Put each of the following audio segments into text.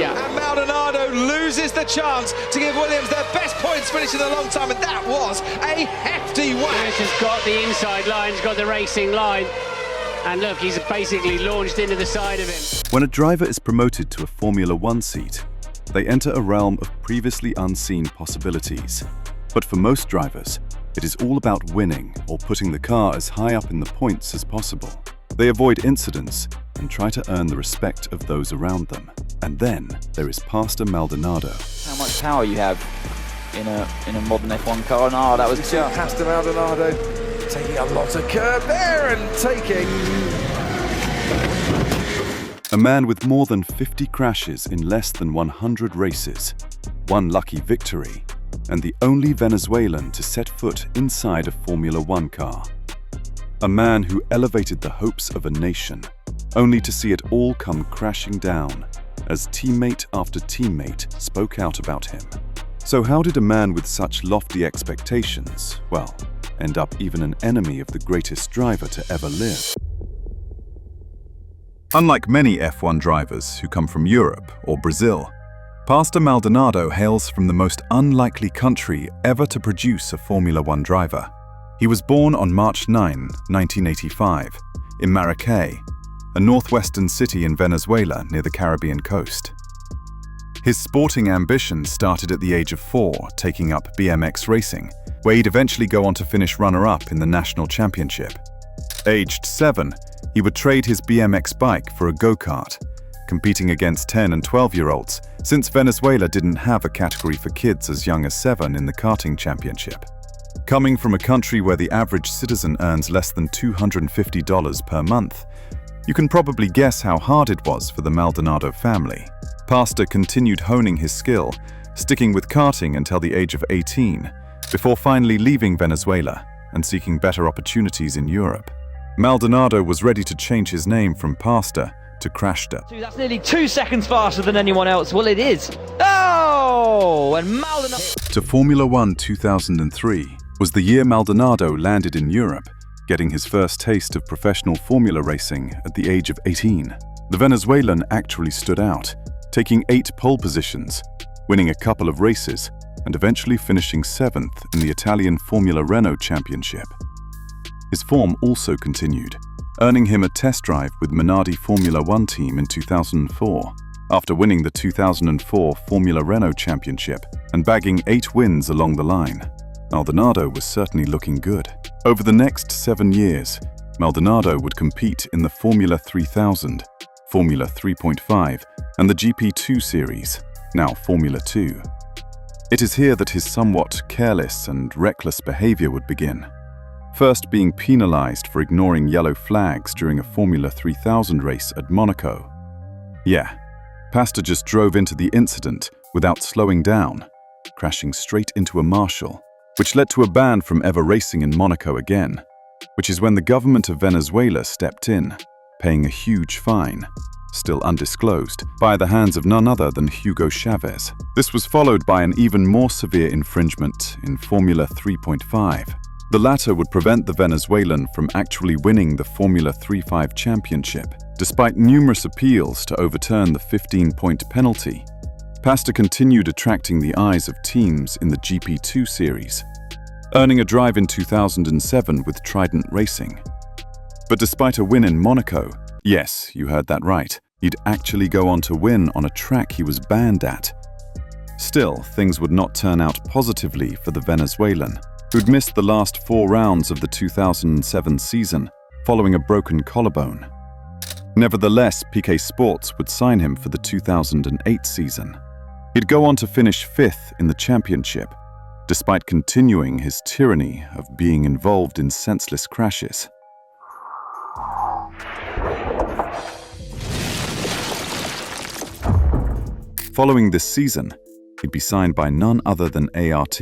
And Maldonado loses the chance to give Williams their best points finish in a long time, and that was a hefty whack. Has got the inside line, he's got the racing line, and look, he's basically launched into the side of him. When a driver is promoted to a Formula One seat, they enter a realm of previously unseen possibilities. But for most drivers, it is all about winning or putting the car as high up in the points as possible. They avoid incidents and try to earn the respect of those around them. And then there is Pastor Maldonado. How much power you have in a modern F1 car? No, that was just... Pastor Maldonado taking a lot of curb there and taking... A man with more than 50 crashes in less than 100 races, one lucky victory, and the only Venezuelan to set foot inside a Formula One car. A man who elevated the hopes of a nation, only to see it all come crashing down as teammate after teammate spoke out about him. So how did a man with such lofty expectations, well, end up even an enemy of the greatest driver to ever live? Unlike many F1 drivers who come from Europe or Brazil, Pastor Maldonado hails from the most unlikely country ever to produce a Formula One driver. He was born on March 9, 1985, in Maracay, a northwestern city in Venezuela near the Caribbean coast. His sporting ambitions started at the age of 4, taking up BMX racing, where he'd eventually go on to finish runner-up in the national championship. Aged 7, he would trade his BMX bike for a go-kart, competing against 10 and 12-year-olds, since Venezuela didn't have a category for kids as young as 7 in the karting championship. Coming from a country where the average citizen earns less than $250 per month, you can probably guess how hard it was for the Maldonado family. Pastor continued honing his skill, sticking with karting until the age of 18, before finally leaving Venezuela and seeking better opportunities in Europe. Maldonado was ready to change his name from Pastor to Crashtor. That's nearly 2 seconds faster than anyone else. Well, it is. Oh! And Maldonado... To Formula One 2003 was the year Maldonado landed in Europe, getting his first taste of professional formula racing at the age of 18. The Venezuelan actually stood out, taking 8 pole positions, winning a couple of races, and eventually finishing 7th in the Italian Formula Renault Championship. His form also continued, earning him a test drive with Minardi Formula One team in 2004, after winning the 2004 Formula Renault Championship and bagging 8 wins along the line. Maldonado was certainly looking good. Over the next 7 years, Maldonado would compete in the Formula 3000, Formula 3.5, and the GP2 series, now Formula 2. It is here that his somewhat careless and reckless behavior would begin. First being penalized for ignoring yellow flags during a Formula 3000 race at Monaco. Yeah, Pastor just drove into the incident without slowing down, crashing straight into a marshal, which led to a ban from ever racing in Monaco again, which is when the government of Venezuela stepped in, paying a huge fine, still undisclosed, by the hands of none other than Hugo Chavez. This was followed by an even more severe infringement in Formula 3.5. The latter would prevent the Venezuelan from actually winning the Formula 3.5 championship, despite numerous appeals to overturn the 15-point penalty. Pastor continued attracting the eyes of teams in the GP2 series, earning a drive in 2007 with Trident Racing. But despite a win in Monaco, yes, you heard that right, he'd actually go on to win on a track he was banned at. Still, things would not turn out positively for the Venezuelan, who'd missed the last 4 rounds of the 2007 season following a broken collarbone. Nevertheless, PK Sports would sign him for the 2008 season. He'd go on to finish 5th in the championship, despite continuing his tyranny of being involved in senseless crashes. Following this season, he'd be signed by none other than ART.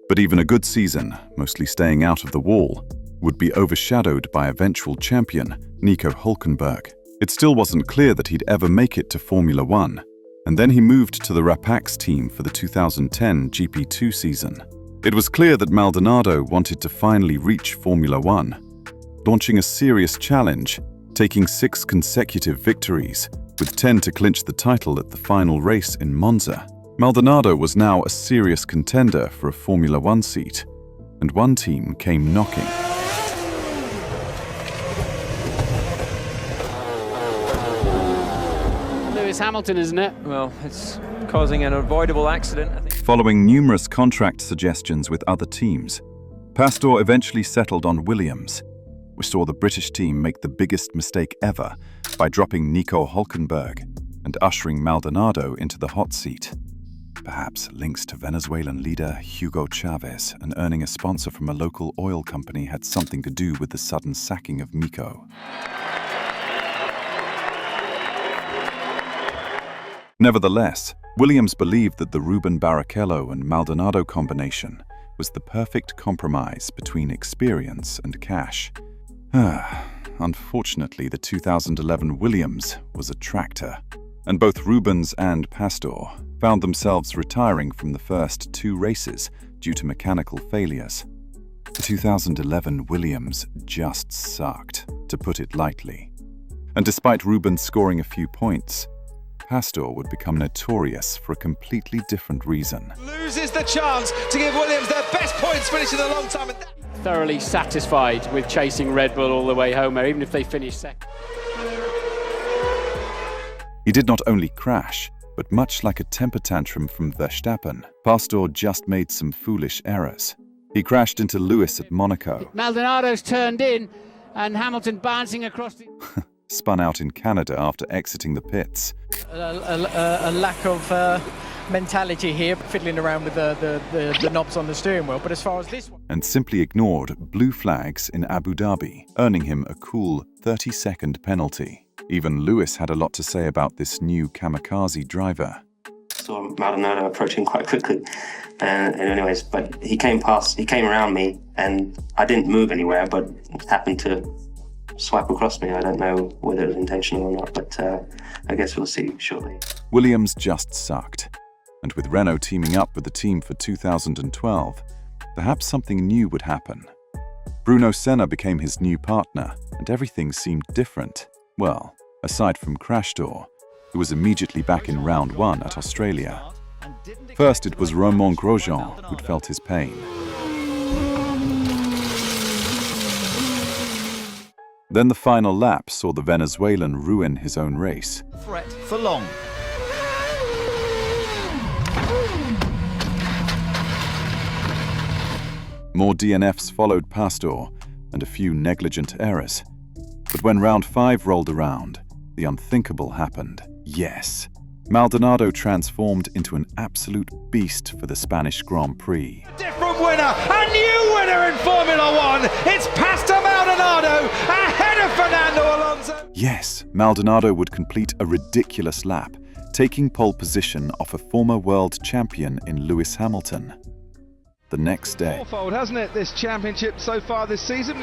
But even a good season, mostly staying out of the wall, would be overshadowed by eventual champion Nico Hülkenberg. It still wasn't clear that he'd ever make it to Formula One, and then he moved to the Rapax team for the 2010 GP2 season. It was clear that Maldonado wanted to finally reach Formula One, launching a serious challenge, taking 6 consecutive victories, with 10 to clinch the title at the final race in Monza. Maldonado was now a serious contender for a Formula One seat, and one team came knocking. Lewis Hamilton, isn't it? Well, it's causing an avoidable accident, I think. Following numerous contract suggestions with other teams, Pastor eventually settled on Williams, which saw the British team make the biggest mistake ever by dropping Nico Hülkenberg and ushering Maldonado into the hot seat. Perhaps links to Venezuelan leader Hugo Chavez and earning a sponsor from a local oil company had something to do with the sudden sacking of Nico. Nevertheless, Williams believed that the Ruben Barrichello and Maldonado combination was the perfect compromise between experience and cash. Unfortunately, the 2011 Williams was a tractor, and both Rubens and Pastor found themselves retiring from the first 2 races due to mechanical failures. The 2011 Williams just sucked, to put it lightly. And despite Rubens scoring a few points, Pastor would become notorious for a completely different reason. Loses the chance to give Williams their best points finish in a long time. Thoroughly satisfied with chasing Red Bull all the way home there, even if they finish second. He did not only crash, but much like a temper tantrum from Verstappen, Pastor just made some foolish errors. He crashed into Lewis at Monaco. Maldonado's turned in, and Hamilton bouncing across the... Spun out in Canada after exiting the pits. A lack of mentality here, fiddling around with the knobs on the steering wheel. But as far as this one... And simply ignored blue flags in Abu Dhabi, earning him a cool 30-second penalty. Even Lewis had a lot to say about this new kamikaze driver. Saw Maldonado approaching quite quickly, and anyways, but he came around me, and I didn't move anywhere, but happened to swipe across me. I don't know whether it was intentional or not, but I guess we'll see shortly. Williams just sucked, and with Renault teaming up with the team for 2012, perhaps something new would happen. Bruno Senna became his new partner, and everything seemed different. Well, aside from Crashtor, who was immediately back in round 1 at Australia. First, it was Romain Grosjean who'd felt his pain. Then the final lap saw the Venezuelan ruin his own race. Threat for long. More DNFs followed Pastor, and a few negligent errors. But when round 5 rolled around, the unthinkable happened. Yes, Maldonado transformed into an absolute beast for the Spanish Grand Prix. Different winner, a new winner in Formula One. It's Pastor Maldonado ahead of Fernando Alonso. Yes, Maldonado would complete a ridiculous lap, taking pole position off a former world champion in Lewis Hamilton. The next day. Fourfold, hasn't it, this championship so far this season?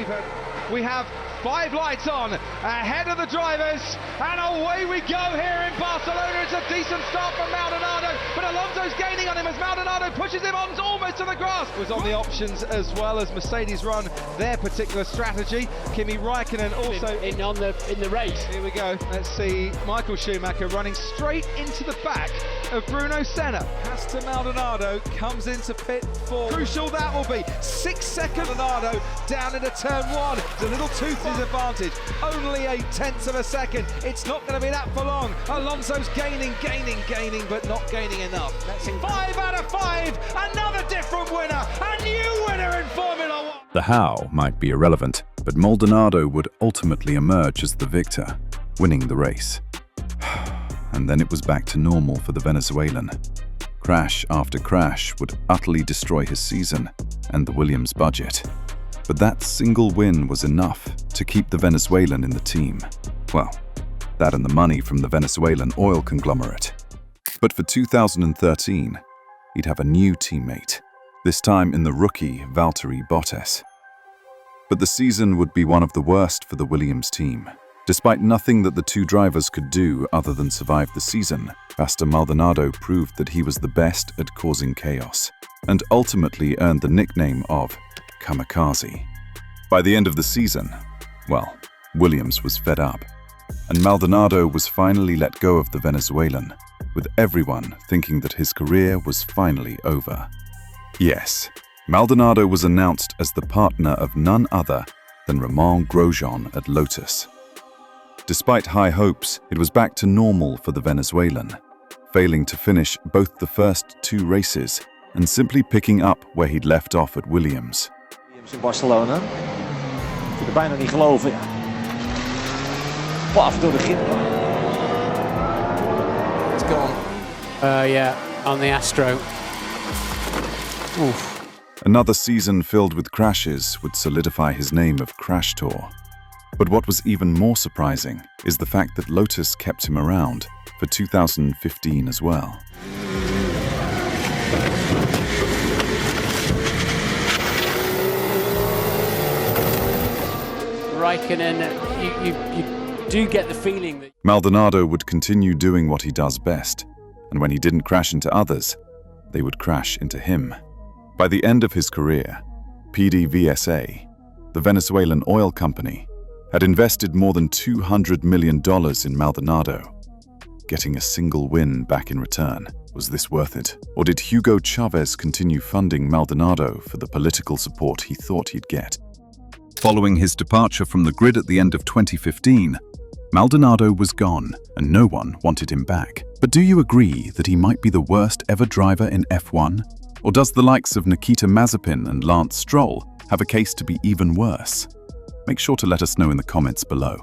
We have 5 lights on ahead of the drivers, and away we go here in Barcelona. It's a decent start from Maldonado, but Alonso's gaining on him as Maldonado pushes him on almost to the grass. Was on the options as well as Mercedes run their particular strategy. Kimi Räikkönen also in the race. Here we go. Let's see Michael Schumacher running straight into the back of Bruno Senna. Pastor Maldonado comes into pit 4. Crucial that will be. 6 seconds. Maldonado down into turn 1. It's a little too far advantage. Only 0.8 of a second. It's not going to be that for long. Alonso's gaining, but not gaining enough. That's 5 out of 5. Another different winner. A new winner in Formula One. The how might be irrelevant, but Maldonado would ultimately emerge as the victor, winning the race. And then it was back to normal for the Venezuelan. Crash after crash would utterly destroy his season and the Williams budget. But that single win was enough to keep the Venezuelan in the team. Well, that and the money from the Venezuelan oil conglomerate. But for 2013, he'd have a new teammate, this time in the rookie Valtteri Bottas. But the season would be one of the worst for the Williams team. Despite nothing that the two drivers could do other than survive the season, Pastor Maldonado proved that he was the best at causing chaos, and ultimately earned the nickname of Kamikaze. By the end of the season, well, Williams was fed up. and Maldonado was finally let go of the Venezuelan, with everyone thinking that his career was finally over. Yes, Maldonado was announced as the partner of none other than Romain Grosjean at Lotus. Despite high hopes, it was back to normal for the Venezuelan, failing to finish both the first 2 races and simply picking up where he'd left off at Williams. In Barcelona. Ik kan er bijna niet geloven. Ja. Paf door de grip. It's gone. Yeah, on the Astro. Oof. Another season filled with crashes would solidify his name of Crashtor. But what was even more surprising is the fact that Lotus kept him around for 2015 as well. Raikkonen, you do get the feeling that Maldonado would continue doing what he does best, and when he didn't crash into others, they would crash into him. By the end of his career, PDVSA, the Venezuelan oil company, had invested more than $200 million in Maldonado. Getting a single win back in return, was this worth it? Or did Hugo Chavez continue funding Maldonado for the political support he thought he'd get? Following his departure from the grid at the end of 2015, Maldonado was gone and no one wanted him back. But do you agree that he might be the worst ever driver in F1? Or does the likes of Nikita Mazepin and Lance Stroll have a case to be even worse? Make sure to let us know in the comments below.